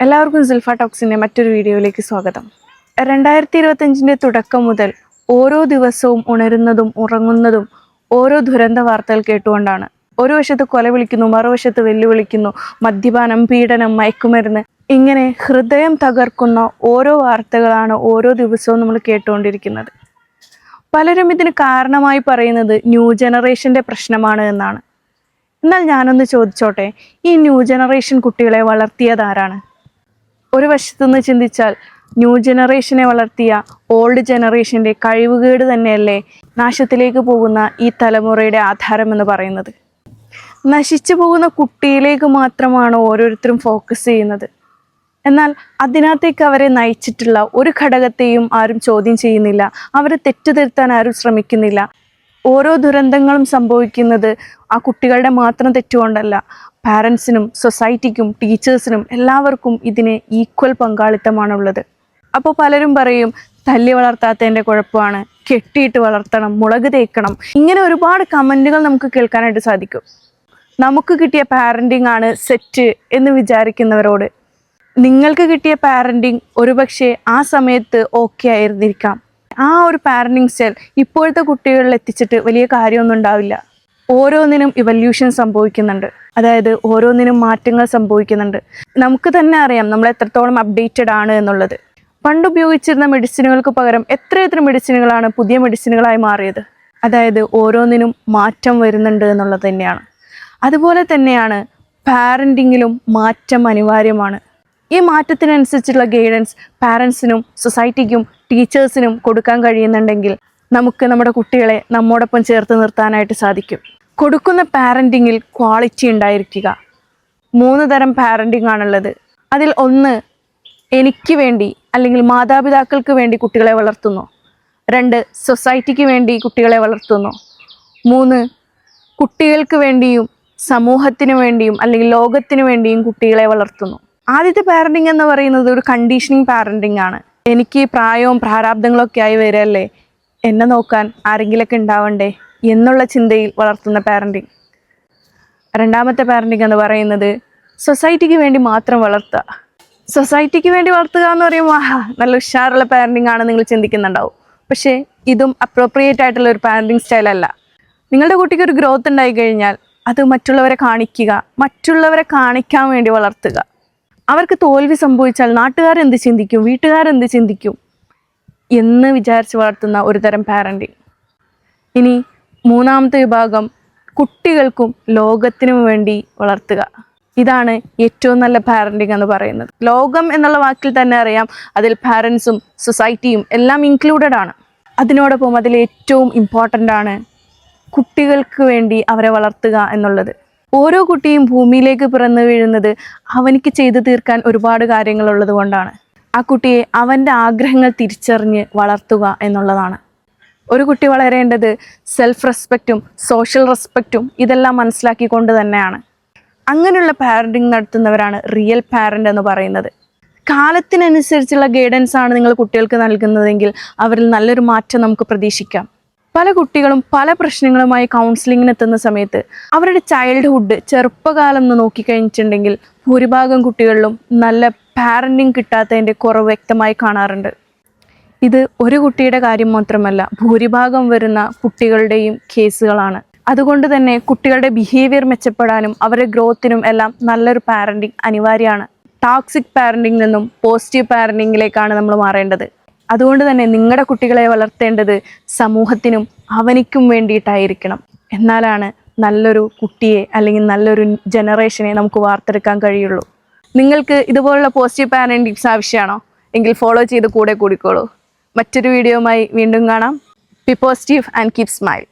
എല്ലാവർക്കും സിൽഫ ടോക്സിൻ്റെ മറ്റൊരു വീഡിയോയിലേക്ക് സ്വാഗതം. 2025 തുടക്കം മുതൽ ഓരോ ദിവസവും ഉണരുന്നതും ഉറങ്ങുന്നതും ഓരോ ദുരന്ത വാർത്തകൾ കേട്ടുകൊണ്ടാണ്. ഒരു വശത്ത് കൊല വിളിക്കുന്നു, മറുവശത്ത് വെല്ലുവിളിക്കുന്നു, മദ്യപാനം, പീഡനം, മയക്കുമരുന്ന്, ഇങ്ങനെ ഹൃദയം തകർക്കുന്ന ഓരോ വാർത്തകളാണ് ഓരോ ദിവസവും നമ്മൾ കേട്ടുകൊണ്ടിരിക്കുന്നത്. പലരും ഇതിന് കാരണമായി പറയുന്നത് ന്യൂ ജനറേഷൻ്റെ പ്രശ്നമാണ് എന്നാണ്. എന്നാൽ ഞാനൊന്ന് ചോദിച്ചോട്ടെ, ഈ ന്യൂ ജനറേഷൻ കുട്ടികളെ വളർത്തിയതാരാണ്? ഒരു വശത്തുനിന്ന് ചിന്തിച്ചാൽ ന്യൂ ജനറേഷനെ വളർത്തിയ ഓൾഡ് ജനറേഷൻ്റെ കഴിവുകേട് തന്നെയല്ലേ നാശത്തിലേക്ക് പോകുന്ന ഈ തലമുറയുടെ ആധാരം എന്ന് പറയുന്നത്. നശിച്ചു പോകുന്ന കുട്ടിയിലേക്ക് മാത്രമാണ് ഓരോരുത്തരും ഫോക്കസ് ചെയ്യുന്നത്. എന്നാൽ അതിനകത്തേക്ക് അവരെ നയിച്ചിട്ടുള്ള ഒരു ഘടകത്തെയും ആരും ചോദ്യം ചെയ്യുന്നില്ല. അവരെ തെറ്റുതിരുത്താൻ ആരും ശ്രമിക്കുന്നില്ല. ഓരോ ദുരന്തങ്ങളും സംഭവിക്കുന്നത് ആ കുട്ടികളുടെ മാത്രം തെറ്റുകൊണ്ടല്ല. പാരൻസിനും സൊസൈറ്റിക്കും ടീച്ചേഴ്സിനും എല്ലാവർക്കും ഇതിന് ഈക്വൽ പങ്കാളിത്തമാണുള്ളത്. അപ്പോൾ പലരും പറയും തല്ലി വളർത്താത്തതിൻ്റെ കുഴപ്പമാണ്, കെട്ടിയിട്ട് വളർത്തണം, മുളക് തേക്കണം, ഇങ്ങനെ ഒരുപാട് കമൻറ്റുകൾ നമുക്ക് കേൾക്കാനായിട്ട് സാധിക്കും. നമുക്ക് കിട്ടിയ പാരൻറ്റിങ് ആണ് സെറ്റ് എന്ന് വിചാരിക്കുന്നവരോട്, നിങ്ങൾക്ക് കിട്ടിയ പാരൻറ്റിങ് ഒരുപക്ഷെ ആ സമയത്ത് ഓക്കെ ആയിരുന്നിരിക്കാം. ആ ഒരു പാരൻറ്റിങ് സ്റ്റൈൽ ഇപ്പോഴത്തെ കുട്ടികളിൽ എത്തിച്ചിട്ട് വലിയ കാര്യമൊന്നും ഉണ്ടാവില്ല. ഓരോന്നിനും ഇവല്യൂഷൻ സംഭവിക്കുന്നുണ്ട്, അതായത് ഓരോന്നിനും മാറ്റങ്ങൾ സംഭവിക്കുന്നുണ്ട്. നമുക്ക് തന്നെ അറിയാം നമ്മൾ എത്രത്തോളം അപ്ഡേറ്റഡ് ആണ് എന്നുള്ളത്. പണ്ട് ഉപയോഗിച്ചിരുന്ന മെഡിസിനുകൾക്ക് പകരം എത്ര മെഡിസിനുകളാണ് പുതിയ മെഡിസിനുകളായി മാറിയത്. അതായത് ഓരോന്നിനും മാറ്റം വരുന്നുണ്ട് എന്നുള്ളത് തന്നെയാണ്. അതുപോലെ തന്നെയാണ് പാരൻറ്റിങ്ങിലും മാറ്റം അനിവാര്യമാണ്. ഈ മാറ്റത്തിനനുസരിച്ചുള്ള ഗൈഡൻസ് പാരൻസിനും സൊസൈറ്റിക്കും ടീച്ചേഴ്സിനും കൊടുക്കാൻ കഴിയുന്നുണ്ടെങ്കിൽ നമുക്ക് നമ്മുടെ കുട്ടികളെ നമ്മോടൊപ്പം ചേർത്ത് നിർത്താനായിട്ട് സാധിക്കും. കൊടുക്കുന്ന പാരൻറ്റിങ്ങിൽ ക്വാളിറ്റി ഉണ്ടായിരിക്കുക. 3 തരം പാരൻറ്റിങ് ആണുള്ളത്. അതിൽ 1 എനിക്ക് വേണ്ടി അല്ലെങ്കിൽ മാതാപിതാക്കൾക്ക് വേണ്ടി കുട്ടികളെ വളർത്തുന്നു. 2 സൊസൈറ്റിക്ക് വേണ്ടി കുട്ടികളെ വളർത്തുന്നു. 3 കുട്ടികൾക്ക് വേണ്ടിയും സമൂഹത്തിന് വേണ്ടിയും അല്ലെങ്കിൽ ലോകത്തിന് വേണ്ടിയും കുട്ടികളെ വളർത്തുന്നു. ആദ്യത്തെ പാരൻറ്റിങ് എന്ന് പറയുന്നത് ഒരു കണ്ടീഷനിങ് പാരൻറ്റിങ് ആണ്. എനിക്ക് പ്രായവും പ്രാരാബ്ദങ്ങളൊക്കെ ആയി വരല്ലേ, എന്നെ നോക്കാൻ ആരെങ്കിലൊക്കെ ഉണ്ടാവണ്ടേ എന്നുള്ള ചിന്തയിൽ വളർത്തുന്ന പാരൻറ്റിങ്. രണ്ടാമത്തെ പാരൻറ്റിങ് എന്ന് പറയുന്നത് സൊസൈറ്റിക്ക് വേണ്ടി മാത്രം വളർത്തുക. സൊസൈറ്റിക്ക് വേണ്ടി വളർത്തുക എന്ന് പറയുമ്പോൾ നല്ല ഉഷാറുള്ള പാരൻറ്റിങ് ആണ് നിങ്ങൾ ചിന്തിക്കുന്നുണ്ടാവും. പക്ഷേ ഇതും അപ്രോപ്രിയേറ്റ് ആയിട്ടുള്ള ഒരു പാരൻറ്റിങ് സ്റ്റൈലല്ല. നിങ്ങളുടെ കുട്ടിക്ക് ഒരു ഗ്രോത്ത് ഉണ്ടായി കഴിഞ്ഞാൽ അത് മറ്റുള്ളവരെ കാണിക്കുക, മറ്റുള്ളവരെ കാണിക്കാൻ വേണ്ടി വളർത്തുക. അവർക്ക് തോൽവി സംഭവിച്ചാൽ നാട്ടുകാരെന്ത് ചിന്തിക്കും, വീട്ടുകാരെന്ത് ചിന്തിക്കും എന്ന് വിചാരിച്ച് വളർത്തുന്ന ഒരു തരം പാരൻറ്റിങ്. ഇനി 3ാമത്തെ വിഭാഗം കുട്ടികൾക്കും ലോകത്തിനും വേണ്ടി വളർത്തുക. ഇതാണ് ഏറ്റവും നല്ല പാരൻറ്റിങ് എന്ന് പറയുന്നത്. ലോകം എന്നുള്ള വാക്കിൽ തന്നെ അറിയാം, അതിൽ പാരൻസും സൊസൈറ്റിയും എല്ലാം ഇൻക്ലൂഡഡ് ആണ്. അതിനോടൊപ്പം അതിൽ ഏറ്റവും ഇമ്പോർട്ടൻ്റ് ആണ് കുട്ടികൾക്ക് വേണ്ടി അവരെ വളർത്തുക എന്നുള്ളത്. ഓരോ കുട്ടിയും ഭൂമിയിലേക്ക് പിറന്നു വീഴുന്നത് അവനിക്ക് ചെയ്തു തീർക്കാൻ ഒരുപാട് കാര്യങ്ങളുള്ളത് കൊണ്ടാണ്. ആ കുട്ടിയെ അവൻ്റെ ആഗ്രഹങ്ങൾ തിരിച്ചറിഞ്ഞ് വളർത്തുക എന്നുള്ളതാണ്. ഒരു കുട്ടി വളരേണ്ടത് സെൽഫ് റെസ്പെക്റ്റും സോഷ്യൽ റെസ്പെക്റ്റും ഇതെല്ലാം മനസ്സിലാക്കിക്കൊണ്ട് തന്നെയാണ്. അങ്ങനെയുള്ള പാരൻറ്റിങ് നടത്തുന്നവരാണ് റിയൽ പാരൻ്റ് എന്ന് പറയുന്നത്. കാലത്തിനനുസരിച്ചുള്ള ഗൈഡൻസ് ആണ് നിങ്ങൾ കുട്ടികൾക്ക് നൽകുന്നതെങ്കിൽ അവരിൽ നല്ലൊരു മാറ്റം നമുക്ക് പ്രതീക്ഷിക്കാം. പല കുട്ടികളും പല പ്രശ്നങ്ങളുമായി കൗൺസിലിങ്ങിന് എത്തുന്ന സമയത്ത് അവരുടെ ചൈൽഡ്ഹുഡ് ചെറുപ്പകാലം എന്ന് നോക്കിക്കഴിഞ്ഞിട്ടുണ്ടെങ്കിൽ ഭൂരിഭാഗം കുട്ടികളിലും നല്ല പാരൻറ്റിങ് കിട്ടാത്തതിൻ്റെ കുറവ് വ്യക്തമായി കാണാറുണ്ട്. ഇത് ഒരു കുട്ടിയുടെ കാര്യം മാത്രമല്ല, ഭൂരിഭാഗം വരുന്ന കുട്ടികളുടെയും കേസുകളാണ്. അതുകൊണ്ട് തന്നെ കുട്ടികളുടെ ബിഹേവിയർ മെച്ചപ്പെടാനും അവരുടെ ഗ്രോത്തിനും എല്ലാം നല്ലൊരു പാരൻറ്റിങ് അനിവാര്യമാണ്. ടോക്സിക് പാരൻറ്റിങ്ങിൽ നിന്നും പോസിറ്റീവ് പാരൻറ്റിങ്ങിലേക്കാണ് നമ്മൾ മാറേണ്ടത്. അതുകൊണ്ട് തന്നെ നിങ്ങളുടെ കുട്ടികളെ വളർത്തേണ്ടത് സമൂഹത്തിനും അവനിക്കും വേണ്ടിയിട്ടായിരിക്കണം. എന്നാലാണ് നല്ലൊരു കുട്ടിയെ അല്ലെങ്കിൽ നല്ലൊരു ജനറേഷനെ നമുക്ക് വാർത്തെടുക്കാൻ കഴിയുള്ളൂ. നിങ്ങൾക്ക് ഇതുപോലുള്ള പോസിറ്റീവ് പാരൻറ്റിങ് ടിപ്സ് ആവശ്യമാണോ? എങ്കിൽ ഫോളോ ചെയ്ത് കൂടെ കൂടിക്കോളൂ. മറ്റൊരു വീഡിയോയുമായി വീണ്ടും കാണാം. B positive and keep smile.